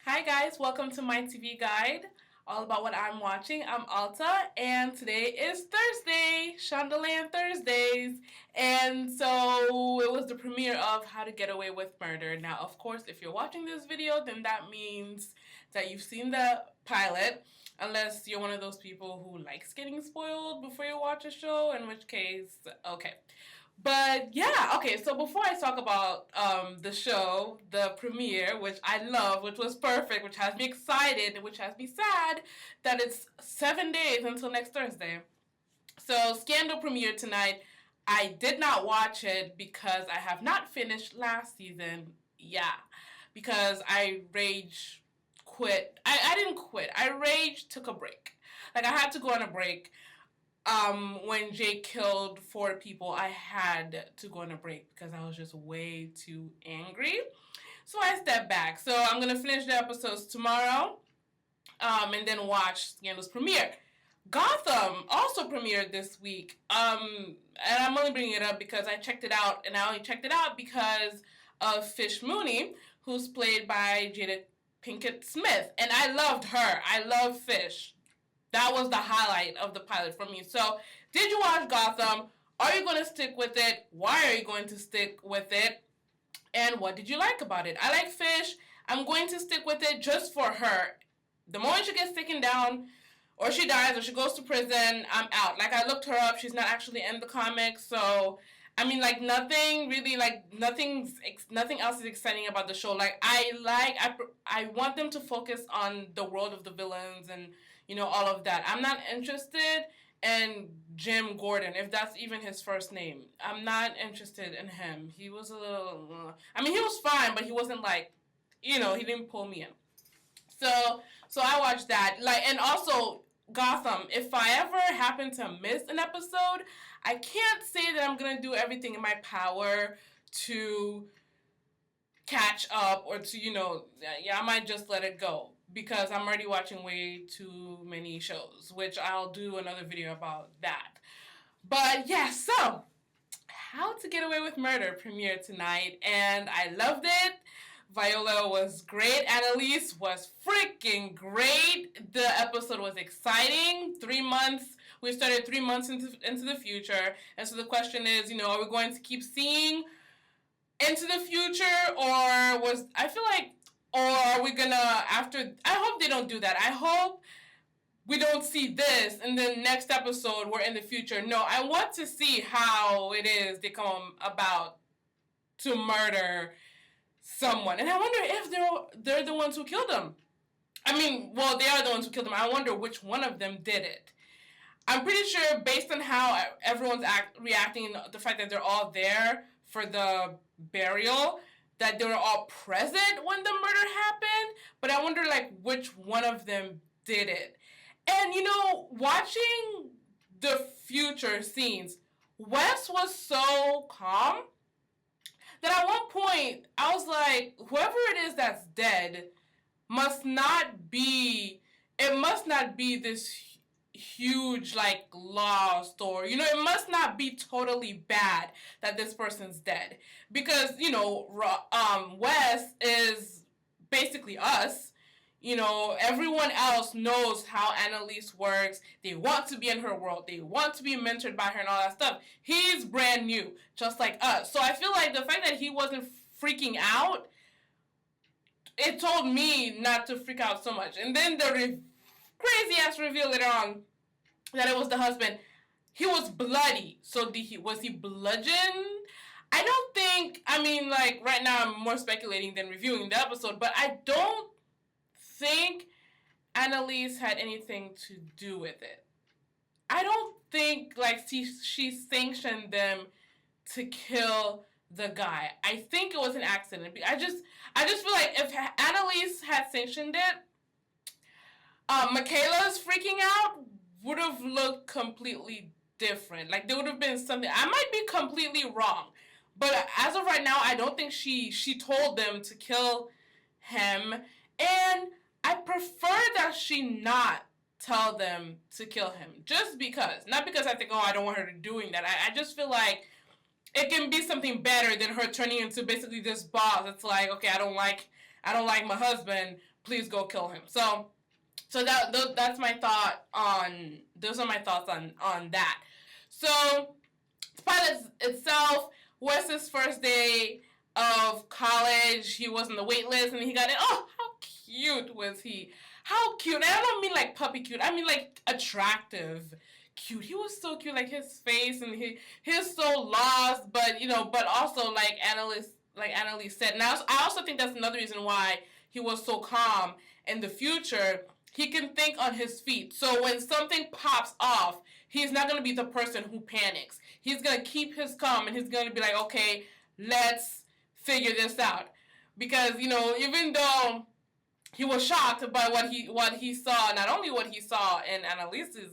Hi guys, welcome to my TV guide, all about what I'm watching. I'm Alta, and today is Thursday, Shondaland Thursdays, and so it was the premiere of How to Get Away with Murder. Now, of course, if you're watching this video, then that means that you've seen the pilot, unless you're one of those people who likes getting spoiled before you watch a show, in which case, okay. But yeah, okay, so before I talk about the show, the premiere, which I love, which was perfect, which has me excited, which has me sad that it's 7 days until next Thursday. So, Scandal premiered tonight. I did not watch it because I have not finished last season. Yeah, because I rage quit. I didn't quit. I rage took a break. Like, I had to go on a break when Jake killed 4 people, I had to go on a break because I was just way too angry. So I stepped back. So I'm gonna finish the episodes tomorrow, and then watch Scandal's premiere. Gotham also premiered this week, and I'm only bringing it up because I checked it out, and I only checked it out because of Fish Mooney, who's played by Jada Pinkett Smith, and I loved her. I love Fish. That was the highlight of the pilot for me. So, did you watch Gotham? Are you going to stick with it? Why are you going to stick with it? And what did you like about it? I like Fish. I'm going to stick with it just for her. The moment she gets taken down, or she dies, or she goes to prison, I'm out. Like, I looked her up. She's not actually in the comics. So, I mean, like, nothing really, like, nothing else is exciting about the show. Like, I want them to focus on the world of the villains and, all of that. I'm not interested in Jim Gordon, if that's even his first name. I'm not interested in him. He was a little, I mean, he was fine, but he wasn't like, he didn't pull me in. So I watched that. Like, and also Gotham. If I ever happen to miss an episode, I can't say that I'm gonna do everything in my power to catch up or to, yeah, I might just let it go because I'm already watching way too many shows, which I'll do another video about that. But yeah, so How to Get Away with Murder premiered tonight, and I loved it. Viola was great. Annalise was freaking great. The episode was exciting. 3 months. We started 3 months into the future. And so the question is, are we going to keep seeing into the future, or are we gonna, after, I hope they don't do that. I hope we don't see this and then next episode we're in the future. No, I want to see how it is they come about to murder someone. And I wonder if they're the ones who killed him. I mean, well, they are the ones who killed him. I wonder which one of them did it. I'm pretty sure, based on how everyone's reacting, the fact that they're all there for the burial, that they were all present when the murder happened. But I wonder, like, which one of them did it. And, watching the future scenes, Wes was so calm that at one point I was like, whoever it is that's dead must not be, it must not be this huge, like, lost, or, it must not be totally bad that this person's dead. Because, Wes is basically us. Everyone else knows how Annalise works. They want to be in her world. They want to be mentored by her and all that stuff. He's brand new, just like us. So I feel like the fact that he wasn't freaking out, it told me not to freak out so much. And then the crazy ass reveal later on that it was the husband. He was bloody. So was he bludgeoned? I don't think, I mean, like, right now I'm more speculating than reviewing the episode, but I don't think Annalise had anything to do with it. I don't think, like, she sanctioned them to kill the guy. I think it was an accident. I just feel like if Annalise had sanctioned it, Michaela's freaking out would have looked completely different. Like, there would have been something. I might be completely wrong, but as of right now, I don't think she told them to kill him. And I prefer that she not tell them to kill him. Just because. Not because I think, I don't want her doing that. I just feel like it can be something better than her turning into basically this boss. It's like, okay, I don't like my husband, please go kill him. So that's my thought on. Those are my thoughts on that. So the pilot itself, Wes's first day of college, he was on the wait list and he got in. Oh, how cute was he? How cute. And I don't mean like puppy cute. I mean like attractive cute. He was so cute, like his face, and he's so lost, but but also like Annalise said. Now I also think that's another reason why he was so calm in the future. He can think on his feet. So when something pops off, he's not going to be the person who panics. He's going to keep his calm and he's going to be like, okay, let's figure this out. Because, even though he was shocked by what he saw, not only what he saw in Annalise's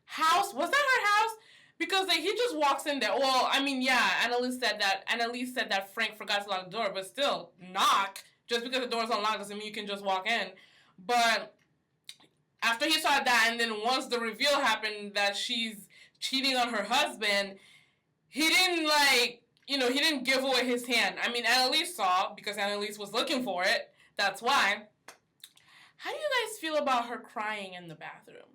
house, was that her house? Because he just walks in there. Well, I mean, yeah, Annalise said that Frank forgot to lock the door, but still, knock. Just because the door's unlocked doesn't mean you can just walk in. But after he saw that, and then once the reveal happened that she's cheating on her husband, he didn't he didn't give away his hand. I mean, Annalise saw, because Annalise was looking for it. That's why. How do you guys feel about her crying in the bathroom?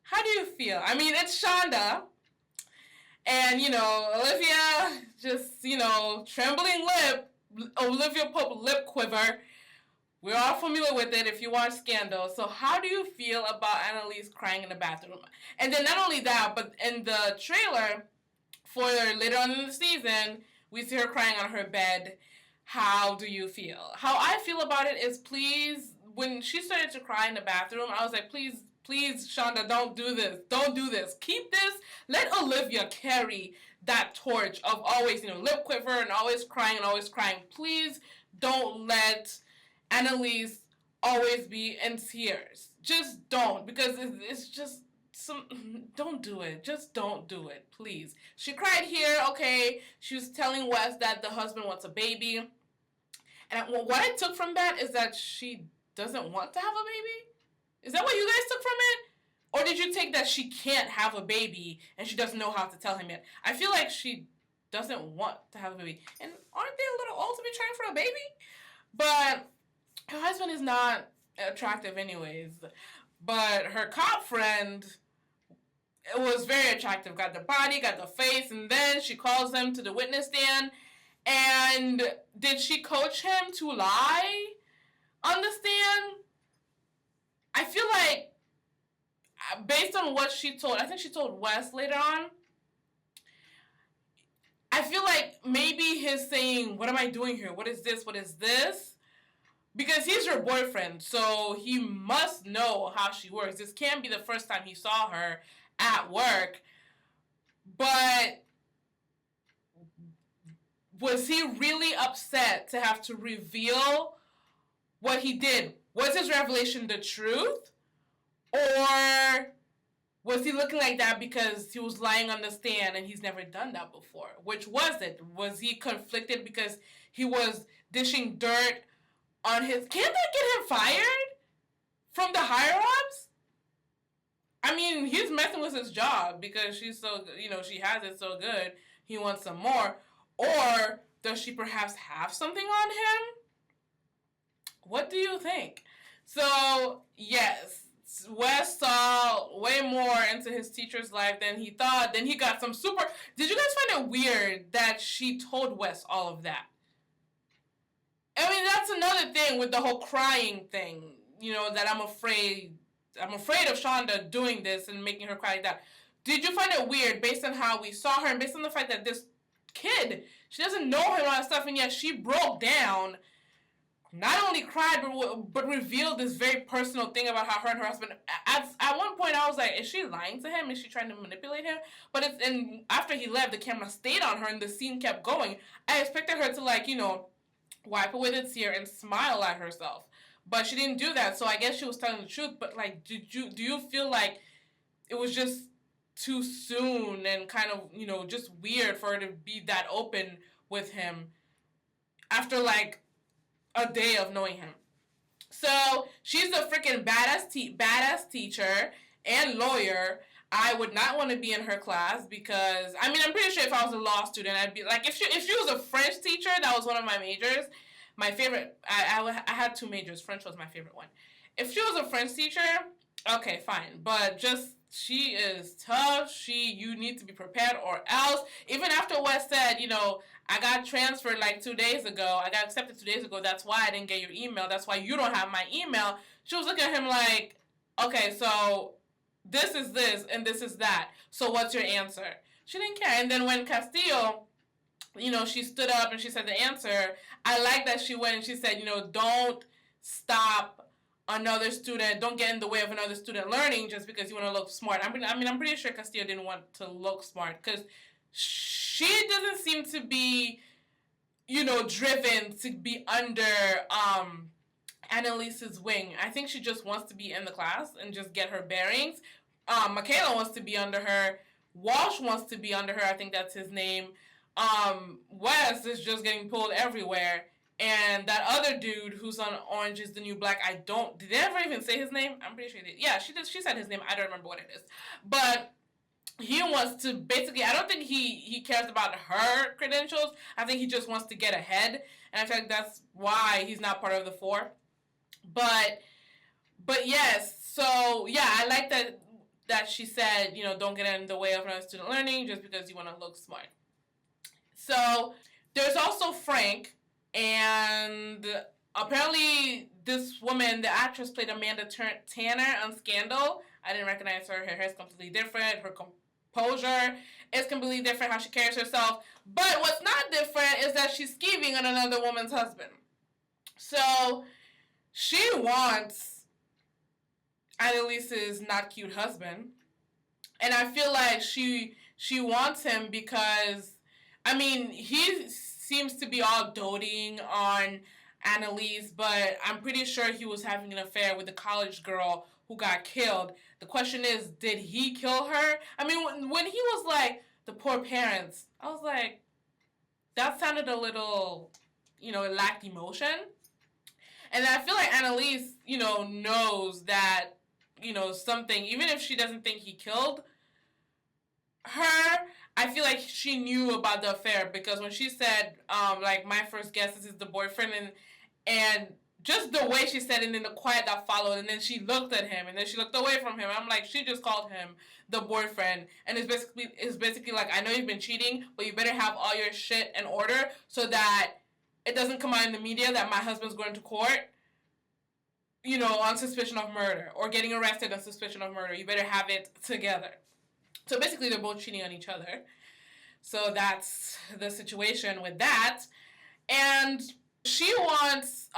How do you feel? I mean, it's Shonda. And, Olivia just, trembling lip. Olivia Pope lip quiver. We're all familiar with it if you watch Scandal. So how do you feel about Annalise crying in the bathroom? And then not only that, but in the trailer for later on in the season, we see her crying on her bed. How do you feel? How I feel about it is, please, when she started to cry in the bathroom, I was like, please, Shonda, don't do this. Don't do this. Keep this. Let Olivia carry that torch of always, lip quiver and always crying. Please don't let Annalise always be in tears. Just don't, because it's just don't do it. Just don't do it, please. She cried here, okay. She was telling Wes that the husband wants a baby. And what I took from that is that she doesn't want to have a baby. Is that what you guys took from it? Or did you take that she can't have a baby and she doesn't know how to tell him yet? I feel like she doesn't want to have a baby. And aren't they a little old to be trying for a baby? But her husband is not attractive anyways. But her cop friend, it was very attractive. Got the body, got the face, and then she calls him to the witness stand. And did she coach him to lie on the stand? I feel like, based on what she told, I think she told Wes later on, I feel like maybe his saying, what am I doing here? What is this? What is this? Because he's her boyfriend, so he must know how she works. This can't be the first time he saw her at work. But was he really upset to have to reveal what he did? Was his revelation the truth? Or was he looking like that because he was lying on the stand and he's never done that before? Which was it? Was he conflicted because he was dishing dirt on his... Can't that get him fired from the higher-ups? I mean, he's messing with his job because she's so... she has it so good. He wants some more. Or does she perhaps have something on him? What do you think? So, yes, Wes saw way more into his teacher's life than he thought. Then he got some super... Did you guys find it weird that she told Wes all of that? I mean, that's another thing with the whole crying thing, that I'm afraid of Shonda doing this and making her cry like that. Did you find it weird based on how we saw her and based on the fact that this kid, she doesn't know him and all that stuff, and yet she broke down, not only cried, but revealed this very personal thing about how her and her husband, at one point I was like, is she lying to him? Is she trying to manipulate him? But after he left, the camera stayed on her and the scene kept going. I expected her to wipe away the tear and smile at herself. But she didn't do that, so I guess she was telling the truth. But do you feel like it was just too soon and kind of, just weird for her to be that open with him after a day of knowing him? So she's a freaking badass teacher and lawyer. I would not want to be in her class because, I mean, I'm pretty sure if I was a law student, I'd be like, if she was a French teacher, that was one of my majors, my favorite, I had two majors. French was my favorite one. If she was a French teacher, okay, fine. But just, she is tough. You need to be prepared or else. Even after Wes said, I got transferred like 2 days ago. I got accepted 2 days ago. That's why I didn't get your email. That's why you don't have my email. She was looking at him like, okay, so this is this and this is that. So what's your answer? She didn't care. And then when Castillo, she stood up and she said the answer, I like that she went and she said, don't stop another student, don't get in the way of another student learning just because you want to look smart. I'm pretty sure Castillo didn't want to look smart because she doesn't seem to be, driven to be under Annalise's wing. I think she just wants to be in the class and just get her bearings. Michaela wants to be under her. Walsh wants to be under her. I think that's his name. Wes is just getting pulled everywhere. And that other dude who's on Orange is the New Black, did they ever even say his name? I'm pretty sure they did. Yeah, she said his name. I don't remember what it is. But he wants to basically, I don't think he cares about her credentials. I think he just wants to get ahead. And I feel like that's why he's not part of the four. But yes, so yeah, I like that she said, don't get in the way of another student learning just because you want to look smart. So there's also Frank, and apparently this woman, the actress, played Amanda Tanner on Scandal. I didn't recognize her. Her hair is completely different. Her composure is completely different, how she carries herself. But what's not different is that she's skeeving on another woman's husband. So she wants Annalise's not cute husband. And I feel like she wants him because, he seems to be all doting on Annalise, but I'm pretty sure he was having an affair with the college girl who got killed. The question is, did he kill her? When he was like, the poor parents, I was like, that sounded a little, it lacked emotion. And I feel like Annalise, knows that, something, even if she doesn't think he killed her, I feel like she knew about the affair because when she said, my first guess is the boyfriend, and just the way she said it, and then the quiet that followed, and then she looked at him, and then she looked away from him. I'm like, she just called him the boyfriend, and it's basically like, I know you've been cheating, but you better have all your shit in order so that it doesn't come out in the media that my husband's going to court, on suspicion of murder, or getting arrested on suspicion of murder. You better have it together. So basically, they're both cheating on each other. So that's the situation with that. And she wants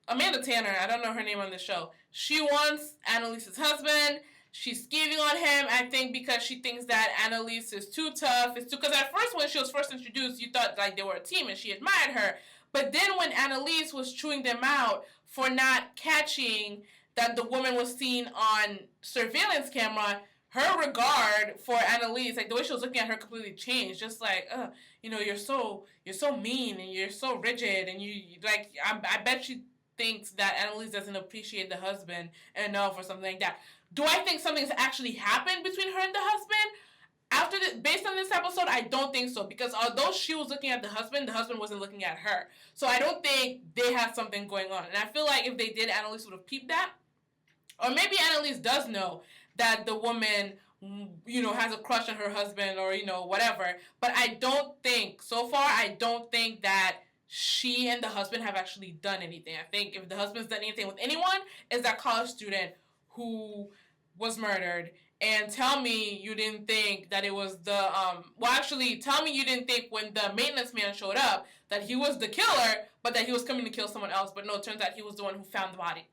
Amanda Tanner, I don't know her name on the show. She wants Annalise's husband. She's skeeving on him, I think, because she thinks that Annalise is too tough. Because at first, when she was first introduced, you thought like they were a team and she admired her. But then when Annalise was chewing them out for not catching that the woman was seen on surveillance camera, her regard for Annalise, like the way she was looking at her, completely changed. Just like, you're so mean and you're so rigid, and I bet she thinks that Annalise doesn't appreciate the husband enough or something like that. Do I think something's actually happened between her and the husband? Based on this episode, I don't think so, because although she was looking at the husband wasn't looking at her. So I don't think they had something going on. And I feel like if they did, Annalise would have peeped that. Or maybe Annalise does know that the woman, has a crush on her husband or, whatever. But I don't think that she and the husband have actually done anything. I think if the husband's done anything with anyone, is that college student who was murdered. And tell me you didn't think that it was tell me you didn't think when the maintenance man showed up that he was the killer, but that he was coming to kill someone else. But no, it turns out he was the one who found the body.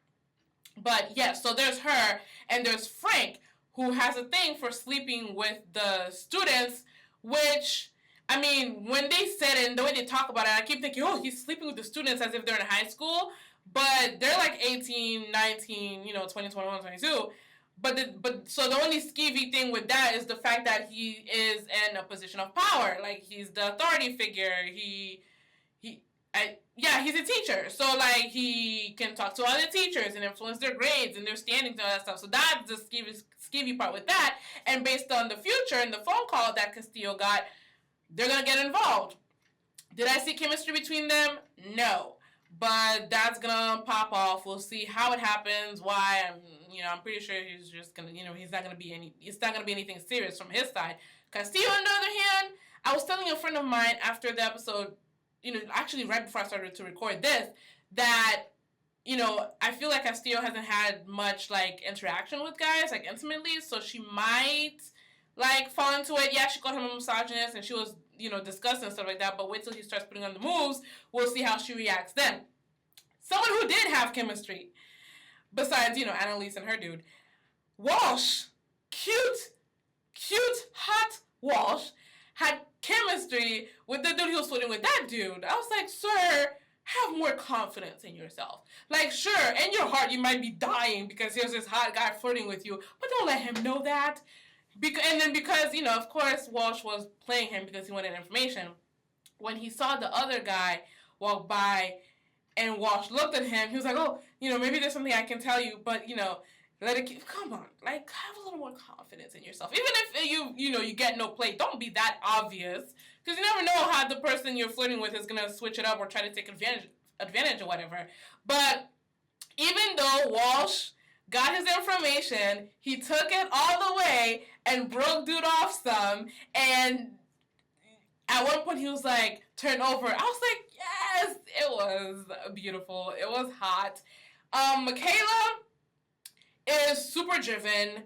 But yes, so there's her, and there's Frank, who has a thing for sleeping with the students, which, when they said it and the way they talk about it, I keep thinking, oh, he's sleeping with the students as if they're in high school, but they're like 18, 19, 20, 21, 22. So the only skeevy thing with that is the fact that he is in a position of power. Like, he's the authority figure. He's a teacher. So, like, he can talk to other teachers and influence their grades and their standings and all that stuff. So that's the skeevy part with that. And based on the future and the phone call that Castillo got, they're going to get involved. Did I see chemistry between them? No. but that's gonna pop off. We'll see how it happens. Why? I'm pretty sure he's just gonna, he's not gonna be anything serious from his side. Castillo, on the other hand, I was telling a friend of mine after the episode, actually right before I started to record this, that I feel like Castillo hasn't had much like interaction with guys like intimately, so she might like fall into it. Yeah, she called him a misogynist and she was disgusting and stuff like that. But wait till he starts putting on the moves. We'll see how she reacts then. Someone who did have chemistry, besides Annalise and her dude, Walsh, cute, hot Walsh had chemistry with the dude he was flirting with. That dude, I was like, sir, have more confidence in yourself. Like, sure, in your heart you might be dying because there's this hot guy flirting with you, but don't let him know that. And then because, of course, Walsh was playing him because he wanted information. When he saw the other guy walk by and Walsh looked at him, he was like, oh, maybe there's something I can tell you, but, let it keep, come on, like, have a little more confidence in yourself. Even if you get no play, don't be that obvious, because you never know how the person you're flirting with is going to switch it up or try to take advantage or whatever. But even though Walsh got his information, he took it all the way and broke dude off some, and at one point he was like, turn over. I was like, yes, it was beautiful. It was hot. Michaela is super driven.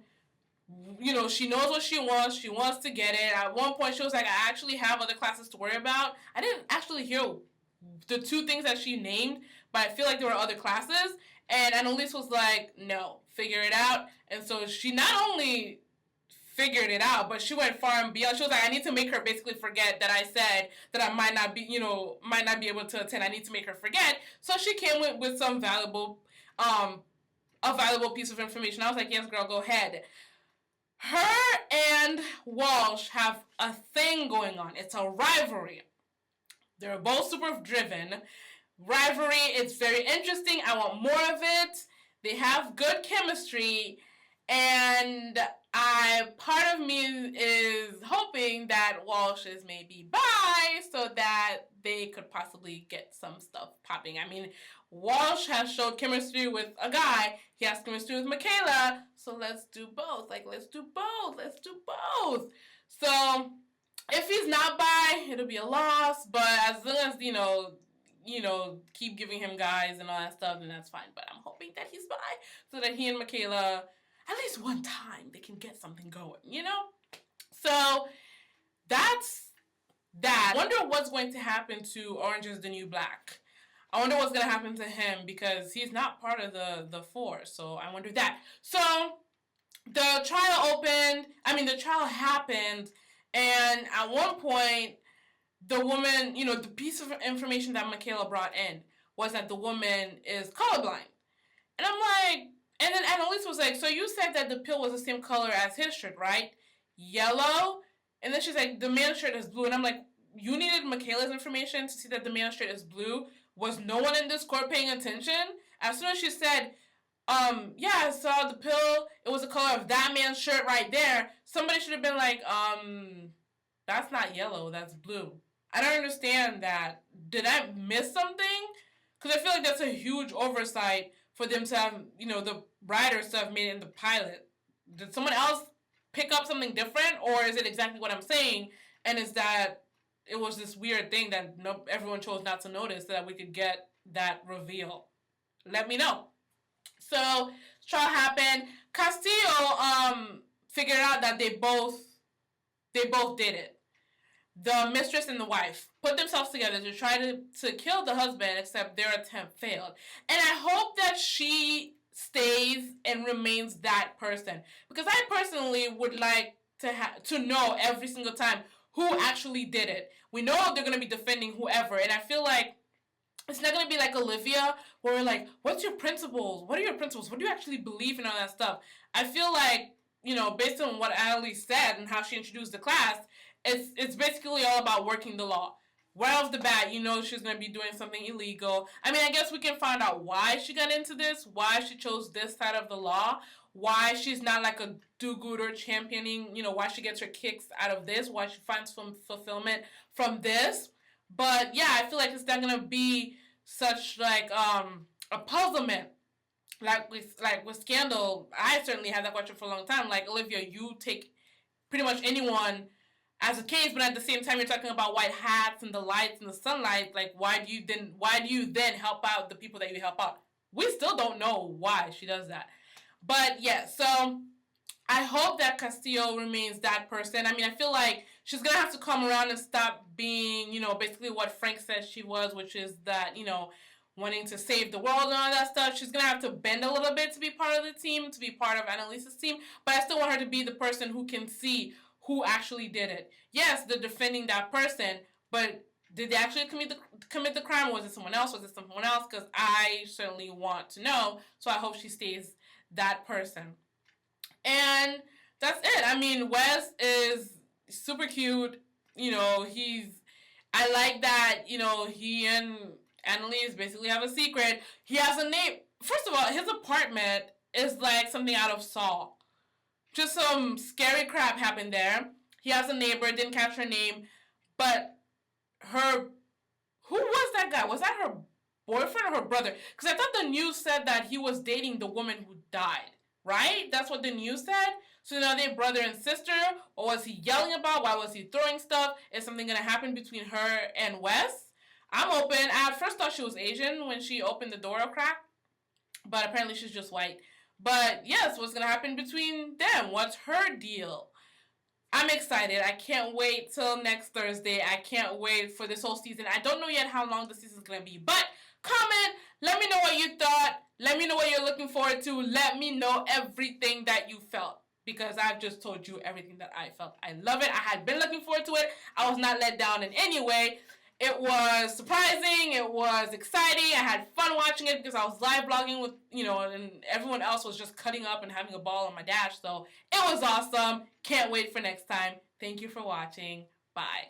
She knows what she wants. She wants to get it. At one point, she was like, I actually have other classes to worry about. I didn't actually hear the two things that she named, but I feel like there were other classes. And Annalise was like, no, figure it out. And so she not only figured it out, but she went far and beyond. She was like, I need to make her basically forget that I said that I might not be able to attend. I need to make her forget. So she came with some valuable piece of information. I was like, yes, girl, go ahead. Her and Walsh have a thing going on. It's a rivalry. They're both super driven. Rivalry, it's very interesting. I want more of it. They have good chemistry. And part of me is hoping that Walsh is maybe bi so that they could possibly get some stuff popping. I mean, Walsh has showed chemistry with a guy. He has chemistry with Michaela. So let's do both. Let's do both. So if he's not bi, it'll be a loss. But as long as, keep giving him guys and all that stuff, then that's fine. But I'm hoping that he's bi so that he and Michaela, at least one time, they can get something going, So that's that. I wonder what's going to happen to Orange is the New Black. I wonder what's going to happen to him because he's not part of the force. So I wonder that. So the trial happened. And at one point, the woman, the piece of information that Michaela brought in was that the woman is colorblind. And I'm like, and then Annalise was like, so you said that the pill was the same color as his shirt, right? Yellow? And then she's like, the man's shirt is blue. And I'm like, you needed Michaela's information to see that the man's shirt is blue? Was no one in this court paying attention? As soon as she said, yeah, I saw the pill. It was the color of that man's shirt right there. Somebody should have been like, that's not yellow, that's blue. I don't understand that. Did I miss something? Because I feel like that's a huge oversight for them to have, the writers to have made it in the pilot. Did someone else pick up something different? Or is it exactly what I'm saying? And is that it was this weird thing that everyone chose not to notice so that we could get that reveal? Let me know. So, trial happened. Castillo figured out that they both did it. The mistress and the wife put themselves together to try to kill the husband, except their attempt failed. And I hope that stays and remains that person, because I personally would like to know every single time who actually did it. We know they're going to be defending whoever, and I feel like it's not going to be like Olivia, where we're like, what's your principles? What are your principles? What do you actually believe in, all that stuff? I feel like, based on what Annalise said and how she introduced the class, it's basically all about working the law. Right off the bat, she's going to be doing something illegal. I mean, I guess we can find out why she got into this, why she chose this side of the law, why she's not like a do-gooder championing, why she gets her kicks out of this, why she finds some fulfillment from this. But yeah, I feel like it's not going to be such like a puzzlement. Like with Scandal, I certainly had that question for a long time. Like, Olivia, you take pretty much anyone as a case, but at the same time you're talking about white hats and the lights and the sunlight. Like, why do you then help out the people that you help out? We still don't know why she does that. But yeah, so I hope that Castillo remains that person. I mean, I feel like she's gonna have to come around and stop being, basically what Frank said she was, which is that, wanting to save the world and all that stuff. She's gonna have to bend a little bit to be part of the team, to be part of Annalise's team. But I still want her to be the person who can see who actually did it. Yes, they're defending that person, but did they actually commit the crime, or was it someone else? Was it someone else? Because I certainly want to know. So I hope she stays that person. And that's it. I mean, Wes is super cute. He's. I like that. He and Annalise basically have a secret. He has a name. First of all, his apartment is like something out of Saw. Just some scary crap happened there. He has a neighbor. Didn't catch her name, but her. Who was that guy? Was that her boyfriend or her brother? Because I thought the news said that he was dating the woman who died. Right? That's what the news said. So are they brother and sister? Or was he yelling about? Why was he throwing stuff? Is something going to happen between her and Wes? I'm open. I at first thought she was Asian when she opened the door a crack. But apparently she's just white. But yes, what's going to happen between them? What's her deal? I'm excited. I can't wait till next Thursday. I can't wait for this whole season. I don't know yet how long the season's going to be. But comment. Let me know what you thought. Let me know what you're looking forward to. Let me know everything that you felt. Because I've just told you everything that I felt. I love it. I had been looking forward to it. I was not let down in any way. It was surprising. It was exciting. I had fun watching it because I was live blogging with, and everyone else was just cutting up and having a ball on my dash. So it was awesome. Can't wait for next time. Thank you for watching. Bye.